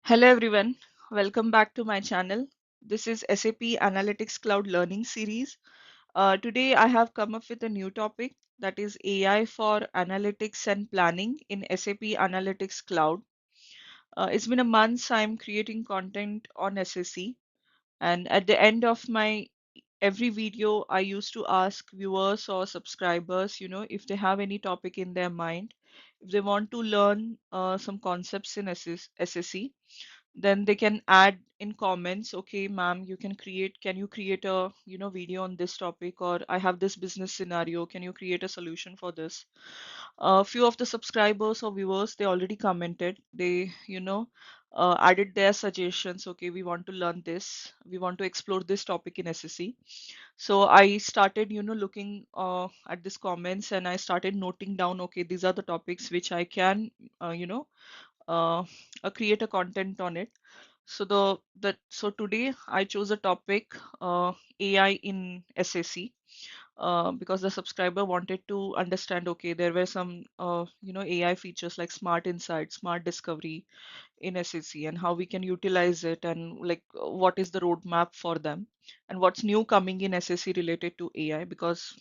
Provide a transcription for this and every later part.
Hello everyone, welcome back to my channel. This is SAP Analytics Cloud Learning Series. Today I have come up with a new topic, that is AI for analytics and planning in SAP Analytics Cloud. It's been a month I'm creating content on SAC, and at the end of my every video I used to ask viewers or subscribers, if they have any topic in their mind, if they want to learn some concepts in SAC, then they can add in comments, okay ma'am, can you create a video on this topic, or I have this business scenario, can you create a solution for this? A few of the subscribers or viewers, they already commented, they added their suggestions, okay, we want to learn this, we want to explore this topic in SSC. So I started looking at these comments, and I started noting down, okay, these are the topics which I can uh, create a content on it. So today I chose a topic, AI in SAC, because the subscriber wanted to understand, okay, there were some AI features like smart insight, smart discovery in SAC, and how we can utilize it, and like what is the roadmap for them, and what's new coming in SAC related to AI, because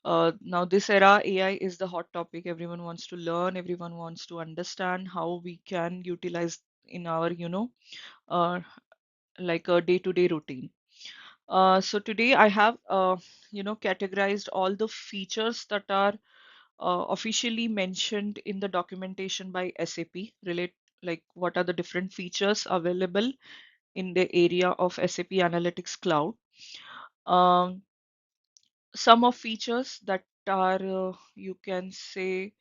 now this era AI is the hot topic. Everyone wants to learn, everyone wants to understand how we can utilize in our uh, like a day-to-day routine. So today I have categorized all the features that are officially mentioned in the documentation by SAP, relate like what are the different features available in the area of SAP Analytics Cloud. Um, some of features that are you can say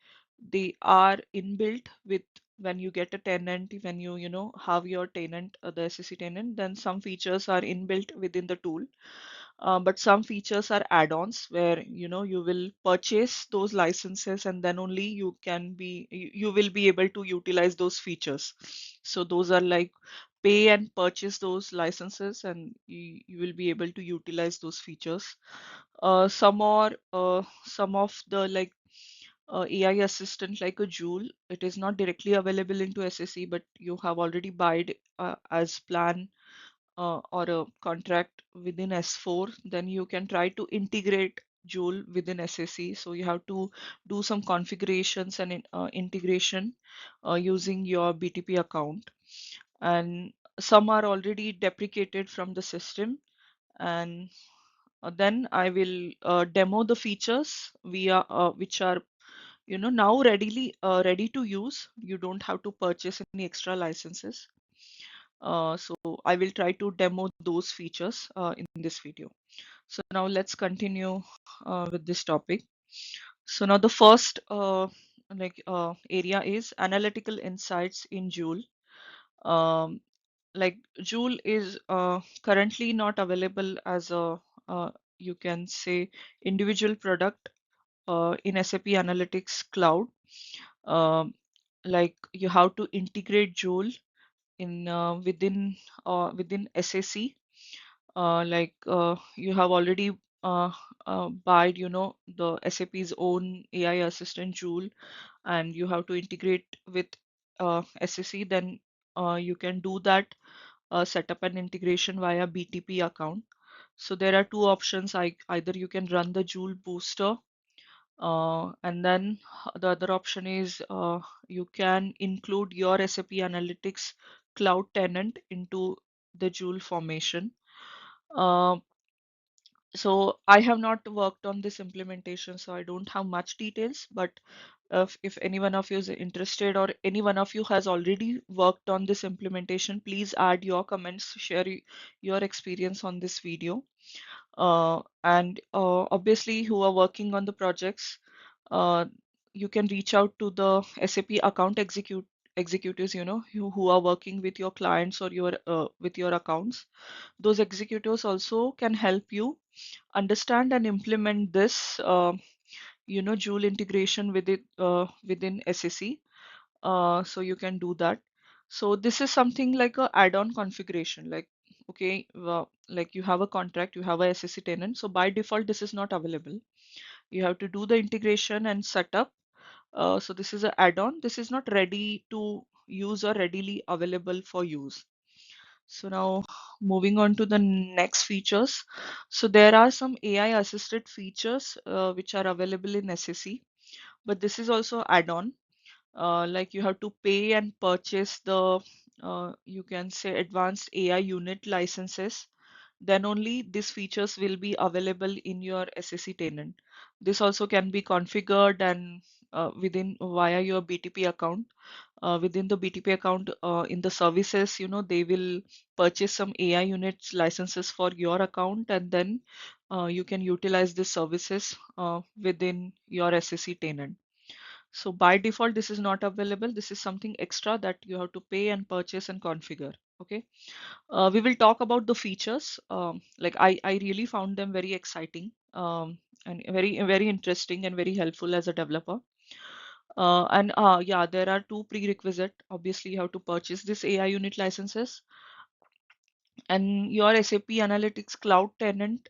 they are inbuilt with when you get a tenant, when you have your tenant, the SSC tenant, then some features are inbuilt within the tool. But some features are add-ons where you will purchase those licenses, and then only you will be able to utilize those features. So those are like pay and purchase those licenses, and you will be able to utilize those features. Some of the like AI assistant like a Joule, it is not directly available into SSE, but you have already buyed as plan or a contract within S4, then you can try to integrate Joule within SSE. So you have to do some configurations and integration using your BTP account. And some are already deprecated from the system. And then I will demo the features which are now ready to use. You don't have to purchase any extra licenses. So I will try to demo those features in this video. So now let's continue with this topic. So now the first area is analytical insights in Joule. Um, like Joule is currently not available as a you can say individual product in SAP Analytics Cloud. Um, like you have to integrate Joule in within SAC. You have already buyed the SAP's own AI assistant Joule, and you have to integrate with SAC. Then you can do that, set up an integration via BTP account. So there are two options. Either you can run the Joule booster, and then the other option is you can include your SAP Analytics Cloud tenant into the Joule formation. Uh, so I have not worked on this implementation, so I don't have much details. But if any one of you is interested, or any one of you has already worked on this implementation, please add your comments, share your experience on this video. And obviously, who are working on the projects, uh, you can reach out to the SAP account executives, who are working with your clients or your with your accounts. Those executives also can help you understand and implement this, Joule integration with it within SAC. So you can do that. So this is something like a add-on configuration. Like, okay, like you have a contract, you have a SSC tenant. So by default, this is not available. You have to do the integration and set up. So this is an add-on. This is not ready to use or readily available for use. So now moving on to the next features. So there are some AI assisted features which are available in SAC, but this is also add-on. Like you have to pay and purchase the you can say advanced AI unit licenses, then only these features will be available in your SAC tenant. This also can be configured and within via your BTP account. Within the BTP account, in the services, they will purchase some AI units licenses for your account, and then you can utilize these services within your SAC tenant. So by default, this is not available. This is something extra that you have to pay and purchase and configure. Okay. We will talk about the features. Like I really found them very exciting and very interesting and very helpful as a developer. And yeah, there are two prerequisite. Obviously, you have to purchase this AI unit licenses, and your SAP Analytics Cloud tenant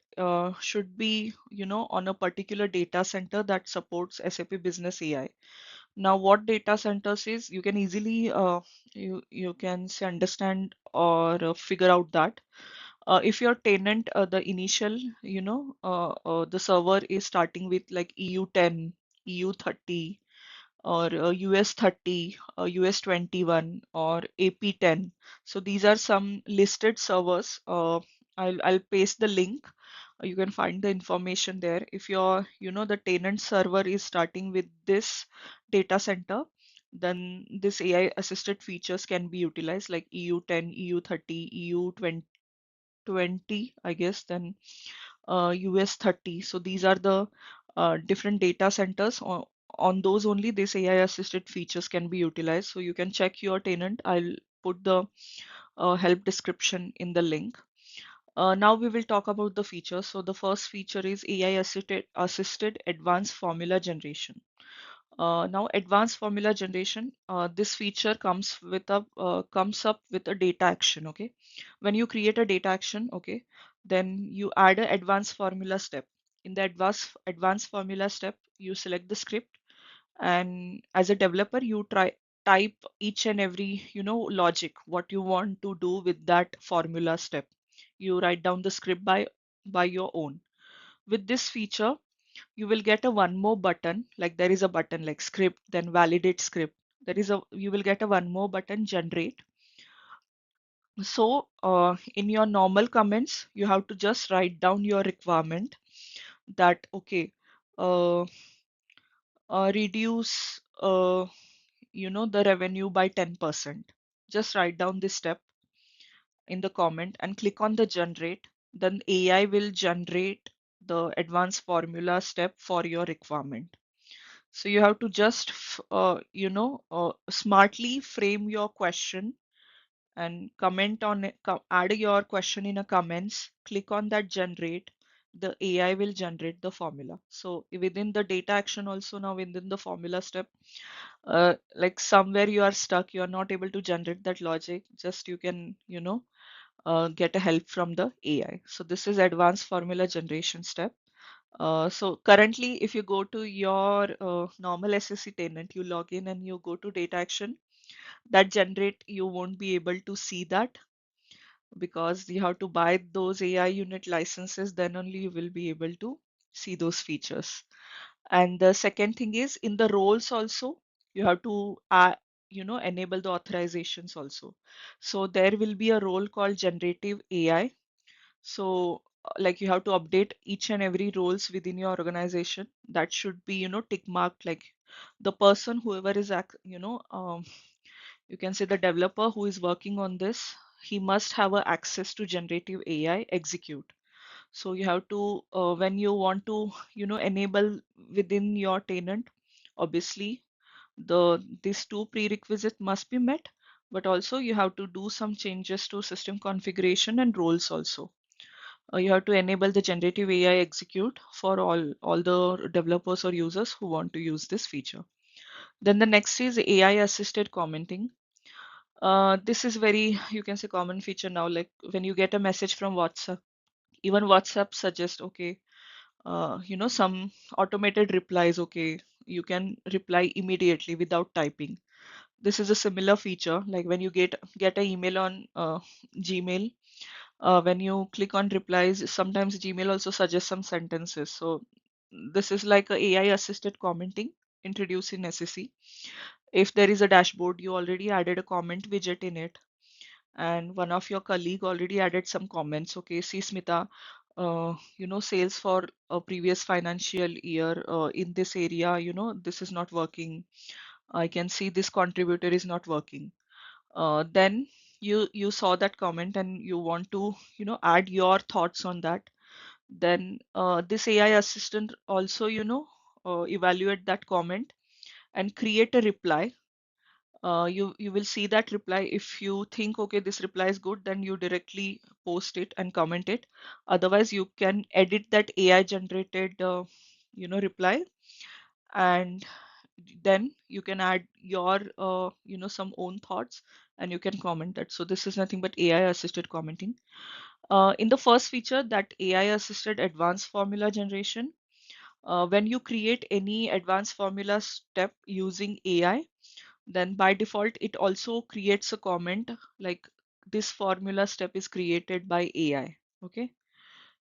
should be, on a particular data center that supports SAP Business AI. Now, what data centers is, you can easily you can say understand or figure out that if your tenant, the initial, the server is starting with like EU10, EU30, or US30, US21, or AP10. So these are some listed servers. I'll paste the link. You can find the information there. If your, the tenant server is starting with this data center, then this AI assisted features can be utilized like EU10, EU30, EU20, I guess, then US30. So these are the different data centers. On those only this AI assisted features can be utilized. So you can check your tenant. I'll put the help description in the link. Now we will talk about the features. So the first feature is AI assisted advanced formula generation. Now advanced formula generation, this feature comes up with a data action. Okay, when you create a data action, okay, then you add an advanced formula step. In the advanced formula step, you select the script, and as a developer, you try type each and every, logic what you want to do with that formula step. You write down the script by your own. With this feature, you will get a one more button, like there is a button like script, then validate script. You will get a one more button, generate. So in your normal comments, you have to just write down your requirement that, okay, uh, reduce, the revenue by 10%. Just write down this step in the comment and click on the generate. Then AI will generate the advanced formula step for your requirement. So you have to just, smartly frame your question and comment on it, add your question in a comments, click on that generate, the AI will generate the formula. So within the data action also, now within the formula step, like somewhere you are stuck, you are not able to generate that logic, just you can, get a help from the AI. So this is advanced formula generation step. So currently, if you go to your normal SSC tenant, you log in and you go to data action, that generate, you won't be able to see that because you have to buy those AI unit licenses, then only you will be able to see those features. And the second thing is in the roles also, you have to enable the authorizations also. So there will be a role called generative AI. So like you have to update each and every roles within your organization. That should be, tick marked, like the person, whoever is, you can say the developer who is working on this, he must have a access to generative AI execute. So you have to, when you want to, enable within your tenant, obviously these two prerequisites must be met, but also you have to do some changes to system configuration and roles also. You have to enable the generative AI execute for all the developers or users who want to use this feature. Then the next is AI assisted commenting. This is very, you can say, common feature now. Like when you get a message from WhatsApp, even WhatsApp suggests, okay, some automated replies. Okay, you can reply immediately without typing. This is a similar feature, like when you get an email on Gmail, when you click on replies, sometimes Gmail also suggests some sentences. So this is like a AI assisted commenting introduced in SAC. If there is a dashboard, you already added a comment widget in it, and one of your colleague already added some comments. Okay, see Smita, sales for a previous financial year in this area, this is not working. I can see this contributor is not working. Then you saw that comment and you want to add your thoughts on that. Then this AI assistant also evaluate that comment and create a reply. You will see that reply. If you think, okay, this reply is good, then you directly post it and comment it. Otherwise, you can edit that AI generated reply, and then you can add your some own thoughts, and you can comment that. So this is nothing but AI assisted commenting. In the first feature, that AI assisted advanced formula generation, when you create any advanced formula step using AI, then by default it also creates a comment like this formula step is created by AI. Okay.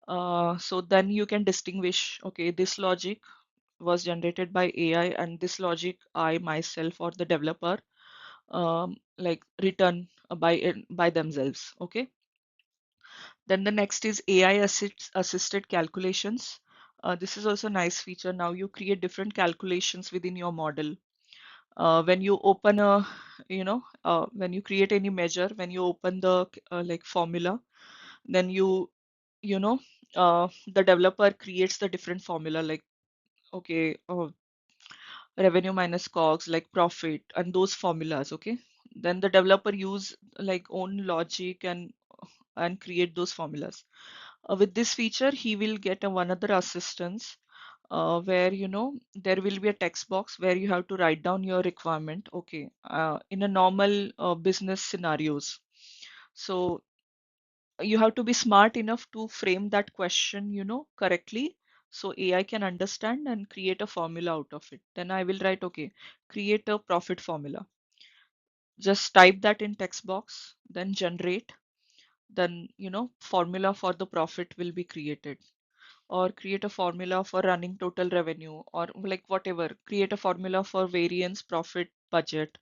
So then you can distinguish, okay, this logic was generated by AI, and this logic I myself or the developer like written by themselves. Okay. Then the next is AI assisted calculations. This is also a nice feature. Now you create different calculations within your model. When you open when you create any measure, when you open the like formula, then you know, the developer creates the different formula like, okay, revenue minus costs, like profit, and those formulas. Okay. Then the developer use like own logic and create those formulas. With this feature, he will get one other assistance where there will be a text box where you have to write down your requirement. Okay, in a normal business scenarios. So you have to be smart enough to frame that question, correctly, so AI can understand and create a formula out of it. Then I will write, okay, create a profit formula. Just type that in text box, then generate. Then formula for the profit will be created, or create a formula for running total revenue, or like whatever, create a formula for variance, profit, budget,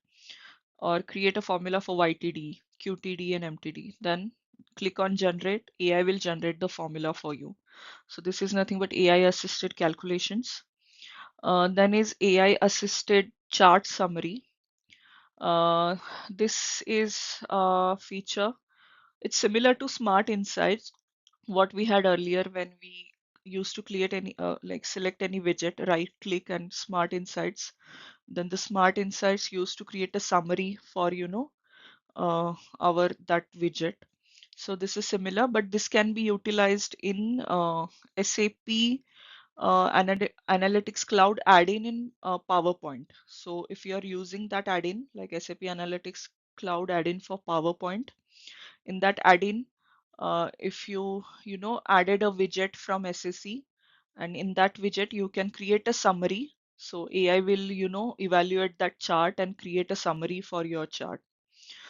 or create a formula for YTD, QTD, and MTD. Then click on generate. AI will generate the formula for you. So this is nothing but AI assisted calculations. Then is AI assisted chart summary. Uh, this is a feature. It's similar to Smart Insights, what we had earlier when we used to create any like select any widget, right click and Smart Insights. Then the Smart Insights used to create a summary for our that widget. So this is similar, but this can be utilized in SAP Analytics Cloud add-in in PowerPoint. So if you are using that add-in like SAP Analytics Cloud add-in for PowerPoint, in that add-in, if you added a widget from SAC, and in that widget you can create a summary. So AI will evaluate that chart and create a summary for your chart.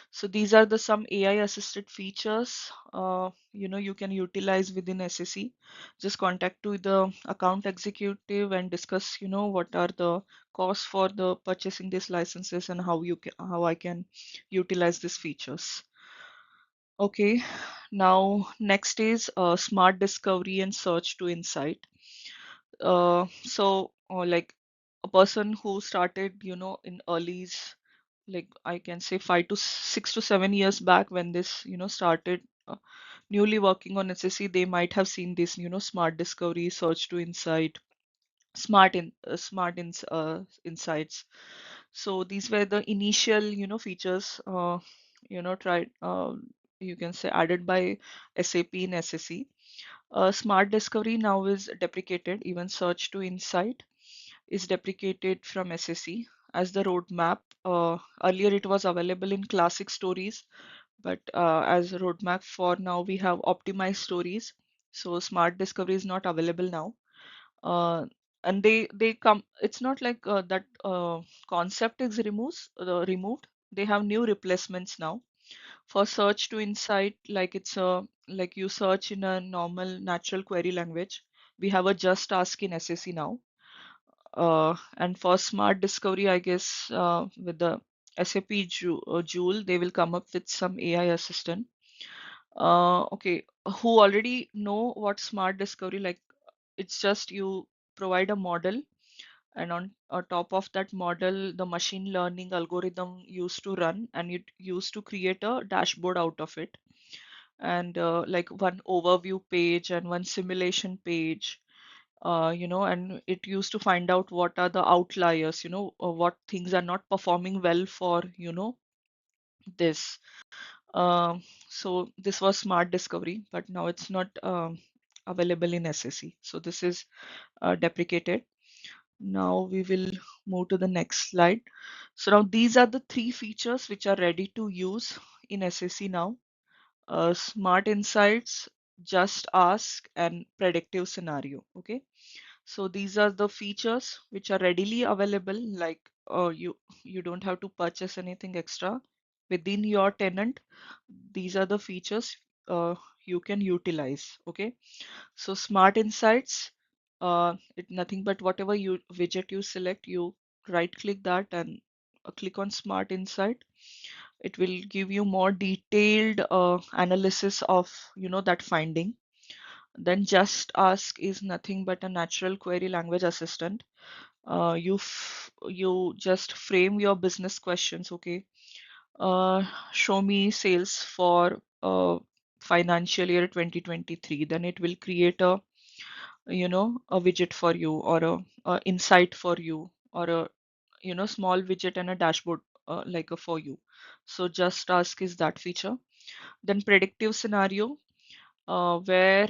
So these are the some AI assisted features you can utilize within SAC. Just contact to the account executive and discuss what are the costs for the purchasing these licenses and how I can utilize these features. Okay, now next is smart discovery and search to insight. Like a person who started in earlys, like I can say 5 to 6 to 7 years back, when this started newly working on SSC, they might have seen this smart discovery, search to insight, insights. So these were the initial features tried, you can say, added by SAP in SSC. Smart discovery now is deprecated. Even search to insight is deprecated from SSC as the roadmap. Earlier it was available in classic stories, but as a roadmap for now we have optimized stories. So smart discovery is not available now. Uh, and they come, it's not like that concept is removed. They have new replacements now. For search to insight, like it's a, like you search in a normal natural query language, we have a just ask in SAC now. And for smart discovery, I guess with the SAP Joule, they will come up with some AI assistant. Okay, who already know what smart discovery, like it's just you provide a model, and on top of that model, the machine learning algorithm used to run, and it used to create a dashboard out of it, and like one overview page and one simulation page, and it used to find out what are the outliers, what things are not performing well for, this. So this was smart discovery, but now it's not available in SAC. So this is deprecated. Now we will move to the next slide. So now these are the three features which are ready to use in SAC now. Smart insights, just ask, and predictive scenario. Okay. So these are the features which are readily available, like you don't have to purchase anything extra within your tenant. These are the features you can utilize. Okay, so smart insights, it nothing but whatever you widget you select, you right click that and click on smart insight. It will give you more detailed analysis of that finding. Then just ask is nothing but a natural query language assistant. You just frame your business questions. Okay, show me sales for financial year 2023. Then it will create a widget for you, or a insight for you, or a small widget and a dashboard like a for you. So just ask is that feature. Then predictive scenario, where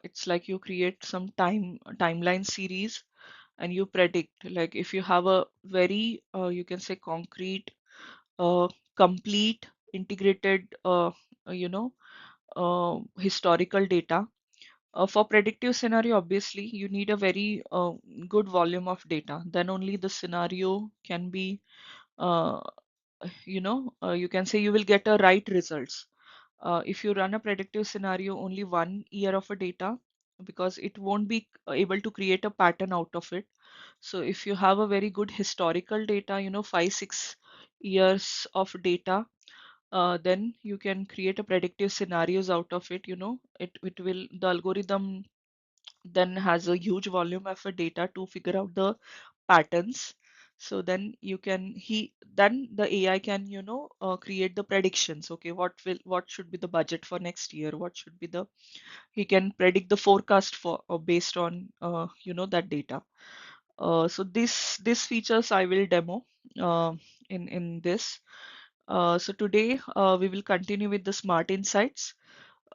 it's like you create some timeline series, and you predict, like if you have a very you can say concrete, uh, complete, integrated historical data. For predictive scenario, obviously you need a very good volume of data, then only the scenario can be uh, you can say you will get a right results. If you run a predictive scenario only 1 year of a data, because it won't be able to create a pattern out of it. So if you have a very good historical data, 5 6 years of data, then you can create a predictive scenarios out of it. It will, the algorithm then has a huge volume of a data to figure out the patterns. So then you can he then the AI can create the predictions. Okay, what should be the budget for next year, what should be the, he can predict the forecast for based on that data. So this features I will demo uh, in this. So today we will continue with the smart insights.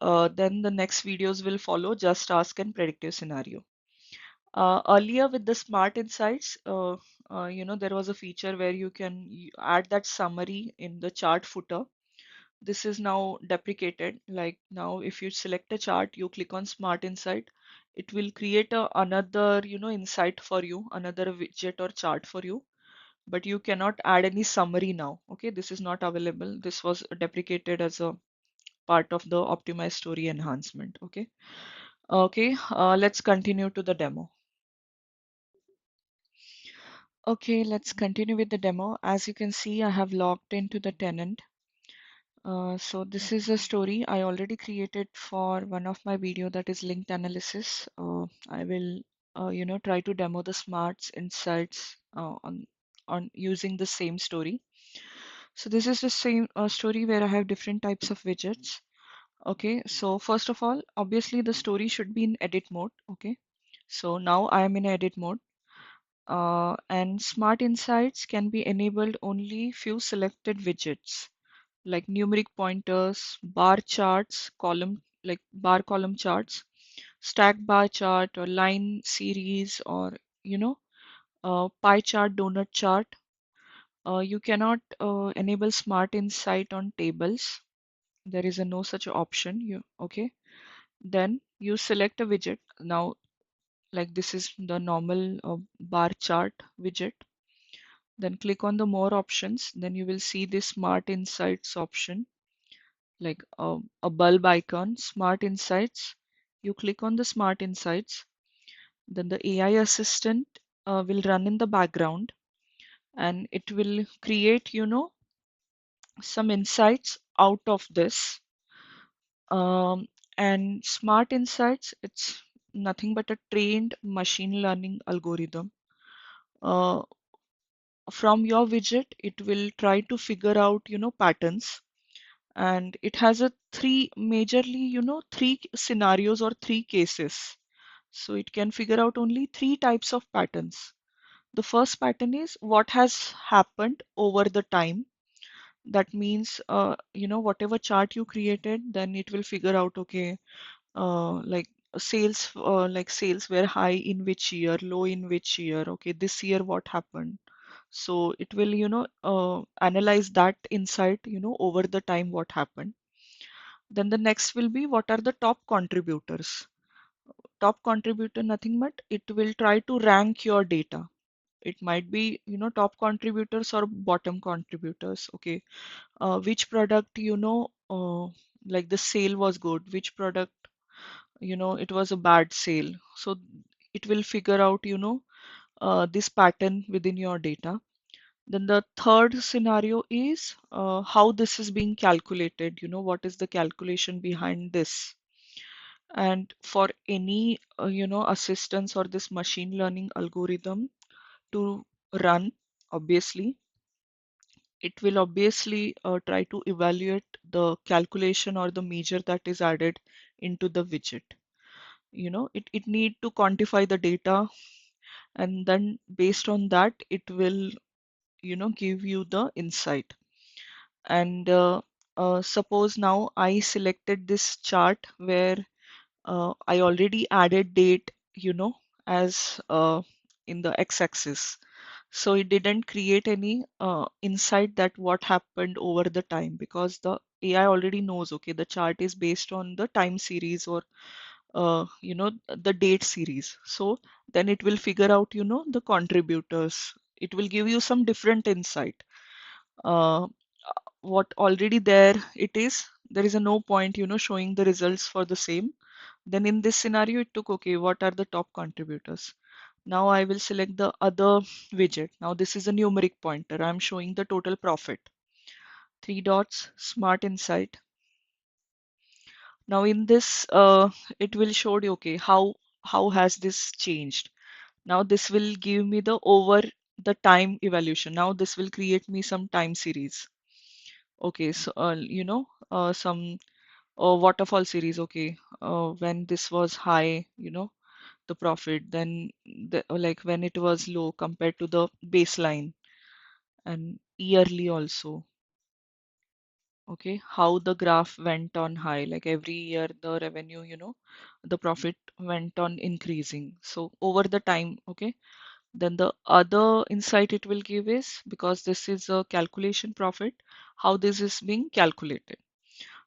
Then the next videos will follow just ask and predictive scenario. Earlier with the smart insights, there was a feature where you can add that summary in the chart footer. This is now deprecated. Like now, if you select a chart, you click on smart insight, it will create another, insight for you, another widget or chart for you. But you cannot add any summary now. Okay, this is not available. This was deprecated as a part of the optimized story enhancement. Okay. Okay, let's continue to the demo. Okay, let's continue with the demo. As you can see, I have logged into the tenant. So this is a story I already created for one of my video, that is linked analysis. I will, try to demo the smarts insights on using the same story. So this is the same story where I have different types of widgets. Okay, so first of all, obviously the story should be in edit mode. Okay, so now I am in edit mode. And smart insights can be enabled only few selected widgets, like numeric pointers, bar charts, column, like bar column charts, stack bar chart, or line series, or pie chart, donut chart. You cannot enable smart insight on tables. There is a no such option. You okay? Then you select a widget. Now like this is the normal bar chart widget. Then click on the more options. Then you will see this Smart Insights option, like a bulb icon, Smart Insights. You click on the Smart Insights. Then the AI assistant will run in the background, and it will create, some insights out of this. Um, and Smart Insights, it's nothing but a trained machine learning algorithm. Uh, from your widget, it will try to figure out, patterns. And it has a three majorly, three scenarios or three cases. So it can figure out only three types of patterns. The first pattern is what has happened over the time. That means, whatever chart you created, then it will figure out, okay, like sales were high in which year, low in which year, okay, this year what happened. So it will, analyze that insight, over the time what happened. Then the next will be what are the top contributors. Top contributor, nothing but it will try to rank your data. It might be, top contributors or bottom contributors. Okay, which product, like the sale was good, which product, it was a bad sale. So it will figure out, this pattern within your data. Then the third scenario is how this is being calculated, what is the calculation behind this. And for any, assistance or this machine learning algorithm to run, obviously, it will obviously try to evaluate the calculation or the measure that is added into the widget. It need to quantify the data, and then based on that, it will, give you the insight. And suppose now I selected this chart where I already added date, as in the x-axis. So it didn't create any insight that what happened over the time, because the AI already knows, okay, the chart is based on the time series or the date series. So then it will figure out, the contributors. It will give you some different insight. Uh, what already there it is, there is a no point, showing the results for the same. Then in this scenario, it took, okay, what are the top contributors? Now I will select the other widget. Now this is a numeric pointer. I'm showing the total profit. Three dots, Smart Insight. Now in this, it will show you, okay, how has this changed? Now this will give me the over the time evaluation. Now this will create me some time series. Okay, so some waterfall series. Okay, when this was high, the profit, then like when it was low compared to the baseline, and yearly also. Okay, how the graph went on high, like every year the revenue, the profit went on increasing. So over the time, okay. Then the other insight it will give is, because this is a calculation profit, how this is being calculated.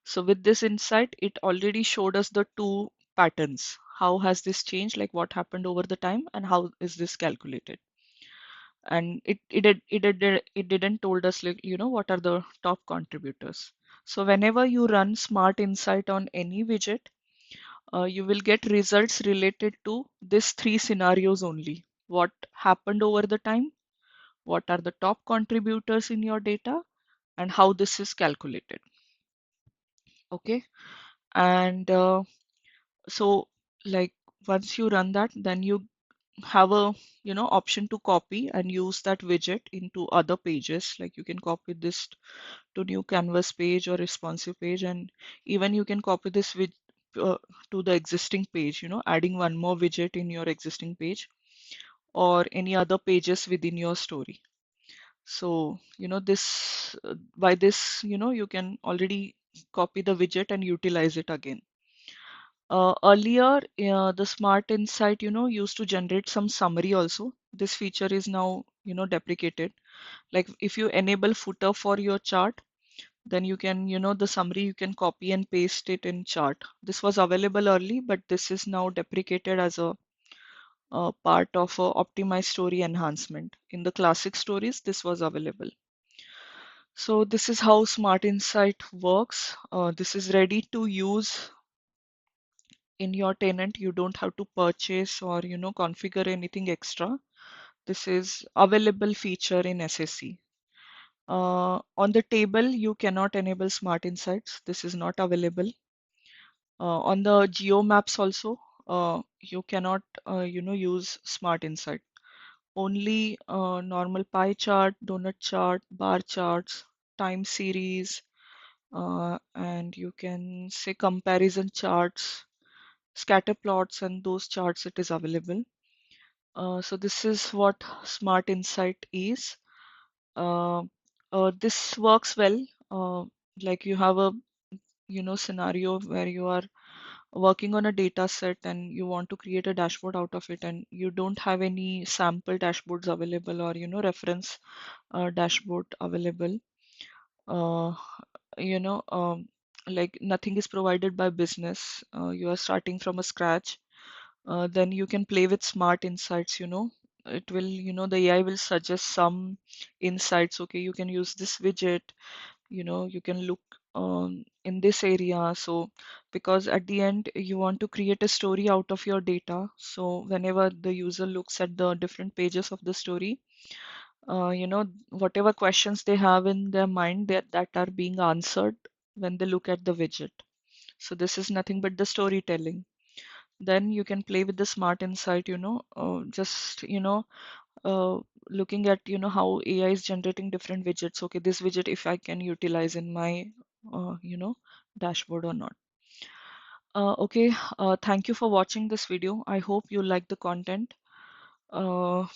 So with this insight, it already showed us the two patterns. How has this changed, like what happened over the time, and how is this calculated? And it didn't told us, like, what are the top contributors. So whenever you run Smart Insight on any widget, you will get results related to these three scenarios only. What happened over the time, what are the top contributors in your data, and how this is calculated. Okay, and so, like, once you run that, then you have a, option to copy and use that widget into other pages. Like you can copy this to new canvas page or responsive page, and even you can copy this with to the existing page, adding one more widget in your existing page or any other pages within your story. So, this by this, you can already copy the widget and utilize it again. Earlier, the Smart Insight, used to generate some summary also. This feature is now, deprecated. Like if you enable footer for your chart, then you can, the summary, you can copy and paste it in chart. This was available early, but this is now deprecated as a part of optimized story enhancement. In the classic stories, this was available. So this is how Smart Insight works. This is ready to use in your tenant. You don't have to purchase or configure anything extra. This is available feature in SAC. On the table, you cannot enable Smart Insights. This is not available. On the geo maps also, you cannot use Smart Insight. Only normal pie chart, donut chart, bar charts, time series, and you can say comparison charts, scatter plots, and those charts it is available. So this is what Smart Insight is. Uh, this works well. Like you have a scenario where you are working on a data set and you want to create a dashboard out of it, and you don't have any sample dashboards available or reference dashboard available. Uh, you know, like nothing is provided by business. You are starting from a scratch. Then you can play with Smart Insights. It will, the AI will suggest some insights. Okay, you can use this widget. You can look in this area. So because at the end you want to create a story out of your data, so whenever the user looks at the different pages of the story, whatever questions they have in their mind, that are being answered when they look at the widget. So this is nothing but the storytelling. Then you can play with the Smart Insight, just uh, looking at how AI is generating different widgets. Okay, this widget if I can utilize in my dashboard or not. Okay, thank you for watching this video. I hope you like the content.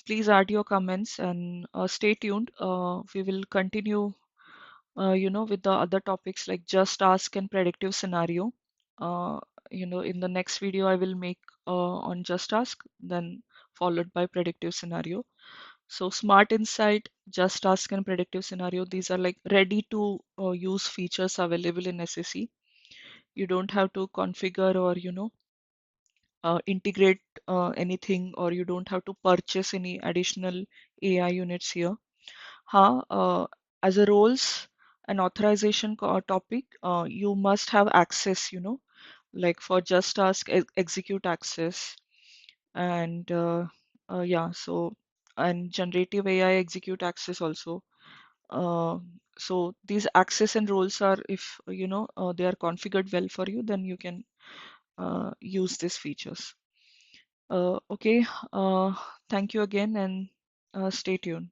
Please add your comments and stay tuned. We will continue with the other topics like just ask and predictive scenario. Uh, in the next video I will make on just ask, then followed by predictive scenario. So Smart Insight, Just Ask, and Predictive Scenario, these are like ready to use features available in SAC. You don't have to configure or integrate anything, or you don't have to purchase any additional AI units here. As a roles and authorization topic, you must have access, like for Just Ask, execute access, and yeah, so and generative AI execute access also. Uh, so these access and roles are, if they are configured well for you, then you can use these features. Okay, uh, thank you again, and stay tuned.